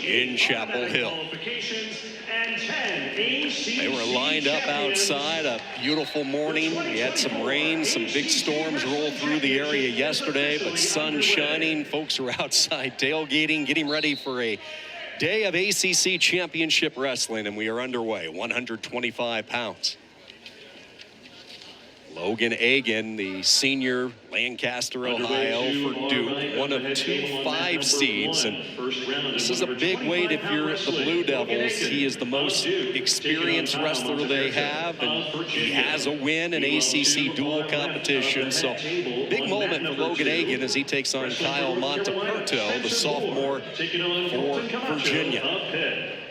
in Chapel Hill. They were lined up outside, a beautiful morning. We had some rain, some big storms roll through the area yesterday, but sun shining. Folks are outside tailgating, getting ready for a day of ACC Championship Wrestling, and we are underway, 125 pounds. Logan Agin, the senior, Lancaster, Ohio for Duke, one of 2 5 seeds. And this is a big weight if you're the Blue Devils. He is the most experienced wrestler they have, and he has a win in ACC dual competition. So big moment for Logan Agin as he takes on Kyle Montaperto, the sophomore for Virginia.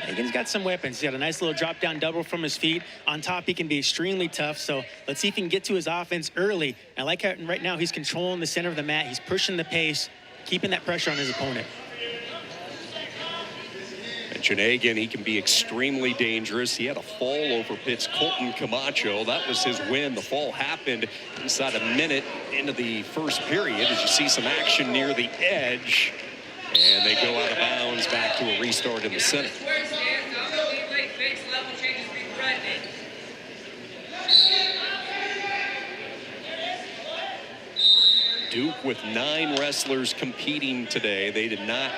Agin's got some weapons. He's got a nice little drop down double from his feet. On top, he can be extremely tough. So let's see if he can get to his offense early. I like how right now he's controlling the center of the mat. He's pushing the pace, keeping that pressure on his opponent. Mention Agin, he can be extremely dangerous. He had a fall over Pitt's Colton Camacho. That was his win. The fall happened inside a minute into the first period as you see some action near the edge. And they go out of bounds back to a restart in the center. Duke with 9 wrestlers competing today. They did not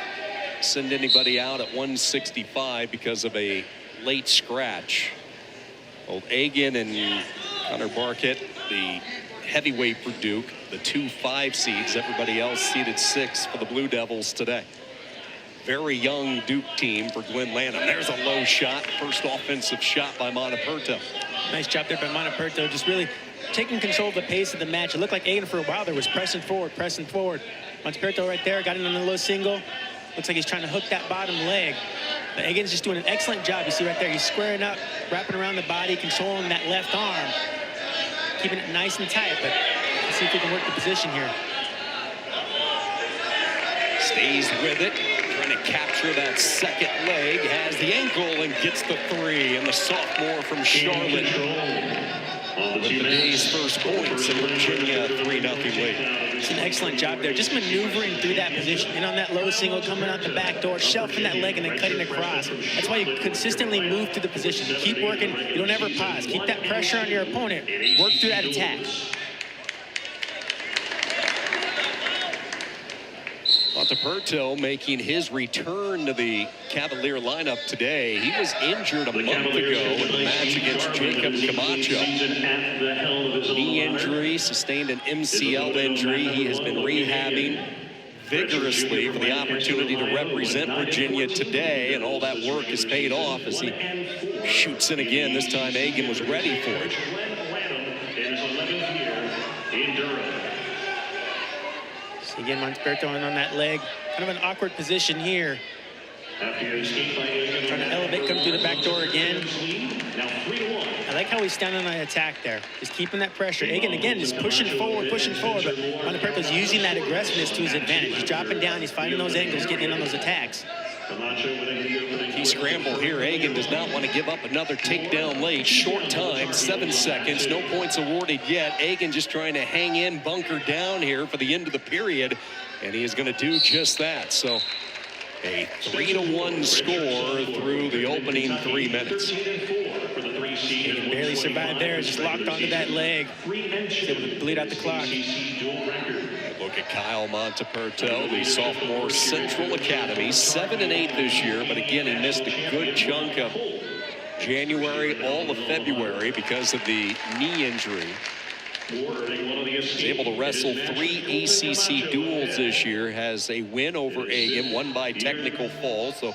send anybody out at 165 because of a late scratch. Both Agin and Connor Barkett, the heavyweight for Duke, the 2 5 seeds. Everybody else seeded 6 for the Blue Devils today. Very young Duke team for Glenn Lanham. There's a low shot. First offensive shot by Montaperto. Nice job there by Montaperto, just really taking control of the pace of the match. It looked like Agin for a while there was pressing forward. Montaperto right there, got in on the low single. Looks like he's trying to hook that bottom leg. But Agin's just doing an excellent job. You see right there, he's squaring up, wrapping around the body, controlling that left arm, keeping it nice and tight. But let's see if he can work the position here. Stays with it, trying to capture that second leg, has the ankle and gets the 3. And the sophomore from Charlotte with the day's first points in Virginia, 3-0 lead. It's an excellent job there, just maneuvering through that position, in on that low single, coming out the back door, shelving that leg and then cutting across. That's why you consistently move through the position. You keep working, you don't ever pause. Keep that pressure on your opponent, work through that attack. Montaperto making his return to the Cavalier lineup today. He was injured a month ago in the match against Jacob Camacho. Knee injury, sustained an MCL injury. He has been rehabbing vigorously for the opportunity to represent Virginia today, and all that work has paid off as he shoots in again. This time Agin was ready for it. Again, Montaperto on that leg. Kind of an awkward position here. Trying to elevate, come through the back door again. I like how he's standing on the attack there. Just keeping that pressure. Agin, again, just pushing forward, but Montaperto's using that aggressiveness to his advantage. He's dropping down, he's finding those angles, getting in on those attacks. He scrambled here. Agin does not want to give up another takedown late. Short time, 7 seconds. No points awarded yet. Agin just trying to hang in, bunker down here for the end of the period. And he is going to do just that. So a 3-1 score through the opening 3 minutes. Agin barely survived there. Just locked onto that leg. He's able to bleed out the clock. Look at Kyle Montaperto, the sophomore Central Academy, 7-8 this year, but again, he missed a good chunk of January, all of February because of the knee injury. He's able to wrestle 3 ACC duels this year, has a win over Agin, won by technical fall, so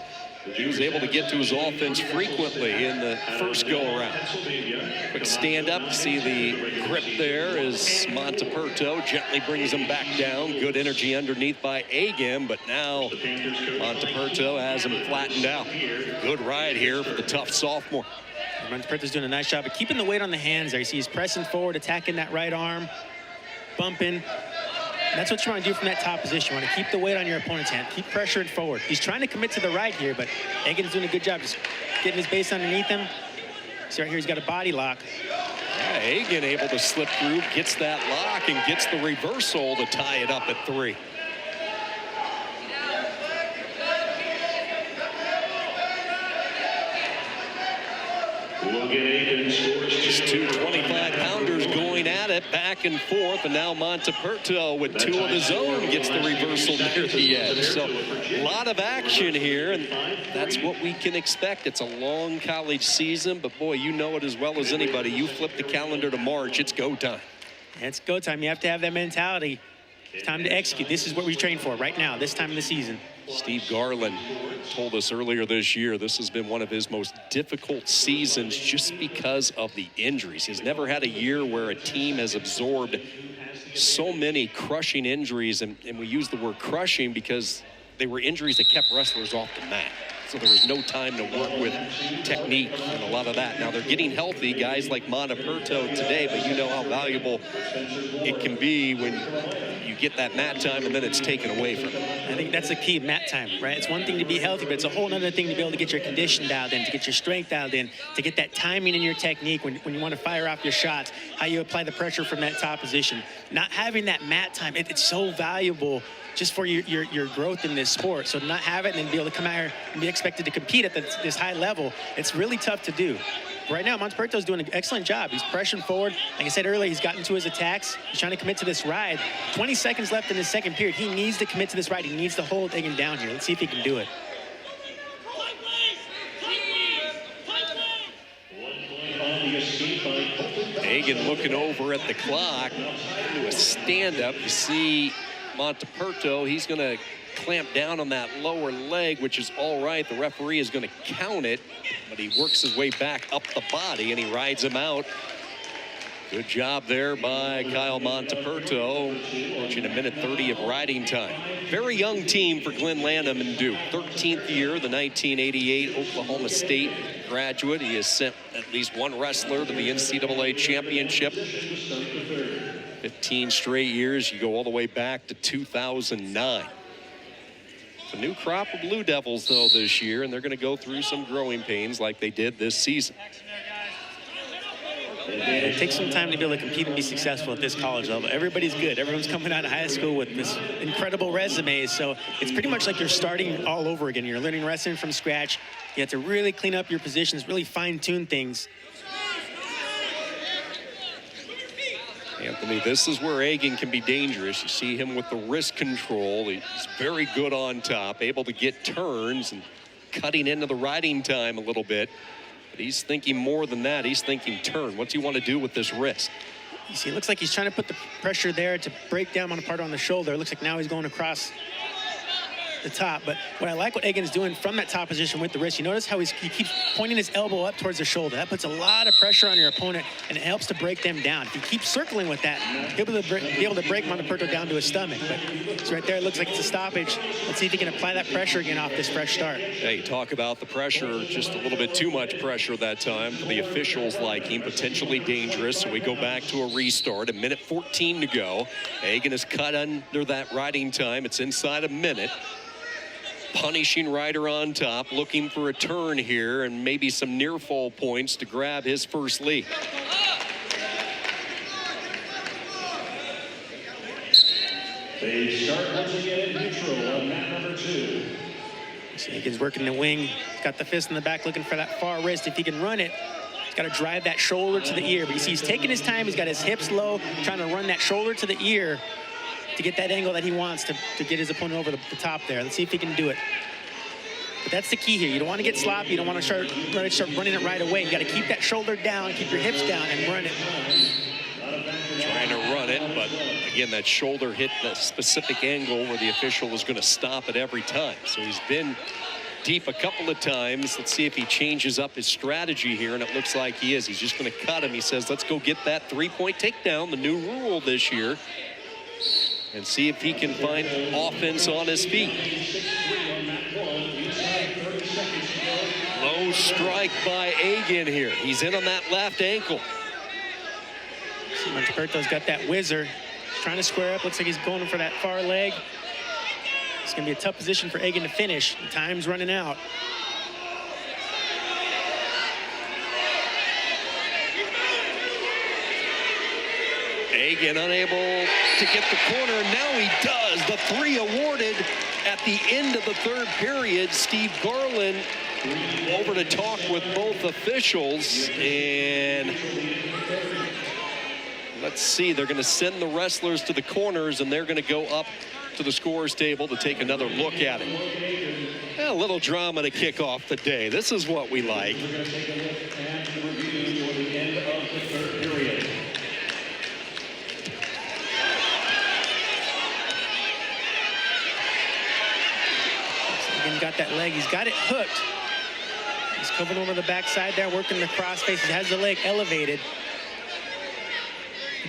he was able to get to his offense frequently in the first go-around. Quick stand up, see the grip there as Montaperto gently brings him back down. Good energy underneath by Agin, but now Montaperto has him flattened out. Good ride here for the tough sophomore. Montaperto's doing a nice job of keeping the weight on the hands there. You see he's pressing forward, attacking that right arm, bumping. And that's what you want to do from that top position. You want to keep the weight on your opponent's hand. Keep pressuring forward. He's trying to commit to the right here, but Agin's doing a good job just getting his base underneath him. See right here, he's got a body lock. Yeah, Agin able to slip through, gets that lock, and gets the reversal to tie it up at 3. These two 25-pounders going at it back and forth, and now Montaperto with two of his own gets the reversal near the edge. So a lot of action here, and that's what we can expect. It's a long college season, but boy, you know it as well as anybody. You flip the calendar to March, it's go time. It's go time. You have to have that mentality. It's time to execute. This is what we train for right now, this time of the season. Steve Garland told us earlier this year this has been one of his most difficult seasons just because of the injuries. He's never had a year where a team has absorbed so many crushing injuries, and we use the word crushing because they were injuries that kept wrestlers off the mat. So there was no time to work with technique and a lot of that. Now they're getting healthy, guys like Montaperto today, but you know how valuable it can be when you get that mat time and then it's taken away from them. I think that's the key, mat time, right? It's one thing to be healthy, but it's a whole other thing to be able to get your condition dialed in, to get your strength dialed in, to get that timing in your technique when you want to fire off your shots, how you apply the pressure from that top position. Not having that mat time, it's so valuable just for your growth in this sport. So to not have it and then be able to come out here and be expected to compete at this high level, it's really tough to do. Right now, Montaperto's doing an excellent job. He's pressuring forward. Like I said earlier, he's gotten to his attacks. He's trying to commit to this ride. 20 seconds left in the second period. He needs to commit to this ride. He needs to hold Agin down here. Let's see if he can do it. Agin looking over at the clock. Do a stand-up. You see Montaperto, he's going to clamp down on that lower leg, which is all right. The referee is going to count it, but he works his way back up the body and he rides him out. Good job there by Kyle Montaperto, approaching 1:30 of riding time. Very young team for Glenn Lanham and Duke. 13th year, the 1988 Oklahoma State graduate. He has sent at least one wrestler to the NCAA championship. 15 straight years. You go all the way back to 2009. It's a new crop of Blue Devils, though, this year, and they're going to go through some growing pains like they did this season. It takes some time to be able to compete and be successful at this college level. Everybody's good. Everyone's coming out of high school with this incredible resume. So it's pretty much like you're starting all over again. You're learning wrestling from scratch. You have to really clean up your positions, really fine-tune things. Anthony, this is where Agin can be dangerous. You see him with the wrist control. He's very good on top, able to get turns and cutting into the riding time a little bit. But he's thinking more than that. He's thinking turn. What's he want to do with this wrist? You see, it looks like he's trying to put the pressure there to break down Montaperto on the shoulder. It looks like now he's going across the top. But what I like what Agin's doing from that top position with the wrist, you notice how he keeps pointing his elbow up towards the shoulder. That puts a lot of pressure on your opponent, and it helps to break them down. If you keep circling with that, he'll be able to break Montaperto down to his stomach. But it's right there. It looks like it's a stoppage. Let's see if he can apply that pressure again off this fresh start. Yeah, you talk about the pressure, just a little bit too much pressure that time for the officials liking, potentially dangerous. So we go back to a restart, 1:14 to go. Agin is cut under that riding time. It's inside a minute. Punishing rider on top, looking for a turn here and maybe some near fall points to grab his first lead. They start once again neutral on mat number 2. So Agin's working the wing. He's got the fist in the back looking for that far wrist. If he can run it, he's got to drive that shoulder to the ear. But you see he's taking his time. He's got his hips low, trying to run that shoulder to the ear to get that angle that he wants to get his opponent over the top there. Let's see if he can do it. But that's the key here. You don't want to get sloppy. You don't want to start running it right away. You got to keep that shoulder down, keep your hips down, and run it. Trying to run it, but again, that shoulder hit the specific angle where the official is going to stop it every time. So he's been deep a couple of times. Let's see if he changes up his strategy here, and it looks like he is. He's just going to cut him. He says, let's go get that three-point takedown, the new rule this year, and see if he can find offense on his feet. Low strike by Agin here. He's in on that left ankle. Montaperto's got that whizzer. He's trying to square up. Looks like he's going for that far leg. It's going to be a tough position for Agin to finish. Time's running out. Agin unable to get the corner, and now he does. The 3 awarded at the end of the third period. Steve Garland over to talk with both officials, and let's see, they're going to send the wrestlers to the corners, and they're going to go up to the scores table to take another look at it. A little drama to kick off the day. This is what we like. Again, got that leg. He's got it hooked. He's coming over the backside there, working the crossface. He has the leg elevated.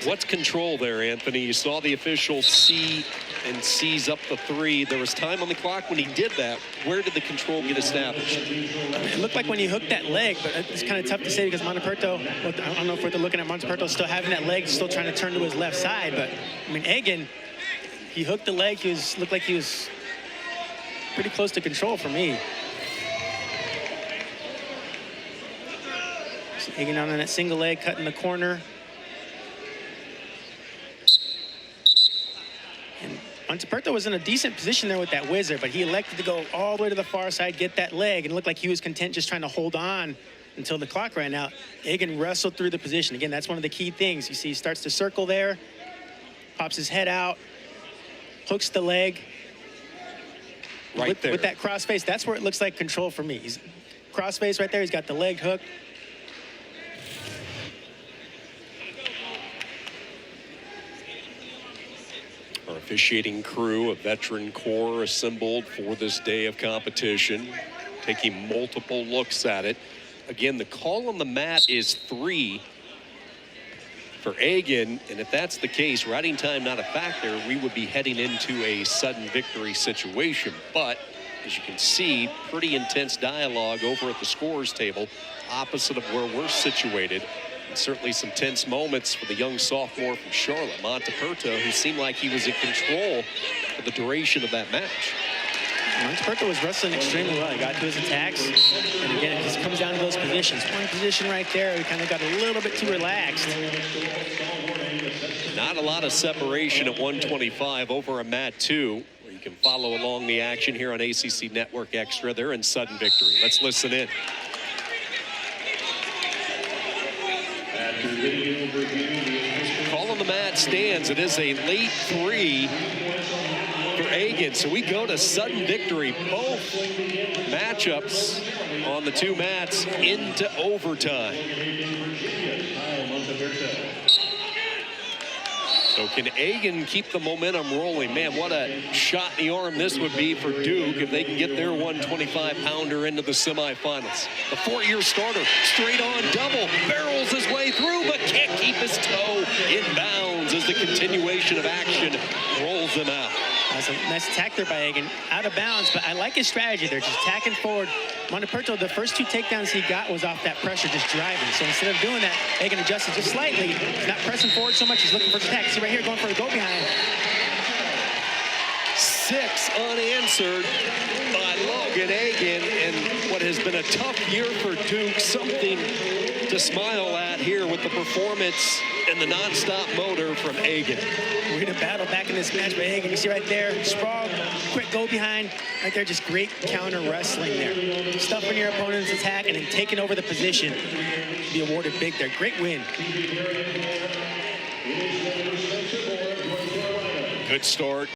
What's control there, Anthony? You saw the official see and seize up the three. There was time on the clock when he did that. Where did the control get established? It looked like when he hooked that leg, but it's kind of tough to say because Montaperto, I don't know if we're looking at Montaperto still having that leg, still trying to turn to his left side. But, I mean, Agin, he hooked the leg. Looked like he was pretty close to control for me. So Agin on that single leg, cutting the corner. Montaperto was in a decent position there with that whizzer, but he elected to go all the way to the far side, get that leg, and it looked like he was content just trying to hold on until the clock ran out. Agin wrestled through the position. Again, that's one of the key things. You see he starts to circle there, pops his head out, hooks the leg. Right there. With that crossface, that's where it looks like control for me. He's crossface right there. He's got the leg hooked. Our officiating crew, a veteran core assembled for this day of competition, taking multiple looks at it. Again, the call on the mat is 3 for Agin, and if that's the case, riding time not a factor, we would be heading into a sudden victory situation. But as you can see, pretty intense dialogue over at the scores table, opposite of where we're situated. And certainly some tense moments for the young sophomore from Charlotte, Montaperto, who seemed like he was in control for the duration of that match. Montaperto was wrestling extremely well. He got to his attacks. And again, it just comes down to those positions. One position right there, he kind of got a little bit too relaxed. Not a lot of separation at 125 over a mat 2, where you can follow along the action here on ACC Network Extra. They're in sudden victory. Let's listen in. Call on the mat stands. It is a late 3 for Agin. So we go to sudden victory. Both matchups on the 2 mats into overtime. So can Agin keep the momentum rolling? Man, what a shot in the arm this would be for Duke if they can get their 125-pounder into the semifinals. The 4-year starter, straight on double, barrels his way through, but can't keep his toe in bounds as the continuation of action rolls him out. That's a nice attack there by Agin. Out of bounds, but I like his strategy there, just tacking forward. Montaperto, the first 2 takedowns he got was off that pressure, just driving. So instead of doing that, Agin adjusted just slightly. He's not pressing forward so much. He's looking for his attack. See right here, going for a go behind. 6 unanswered by Logan Agin, and what has been a tough year for Duke, something to smile at here with the performance and the non-stop motor from Agin. We're in a battle back in this match by Agin. You see right there, sprawl, quick go behind. Right there, just great counter wrestling there. Stuffing your opponent's attack and then taking over the position. Be awarded big there. Great win. Good start.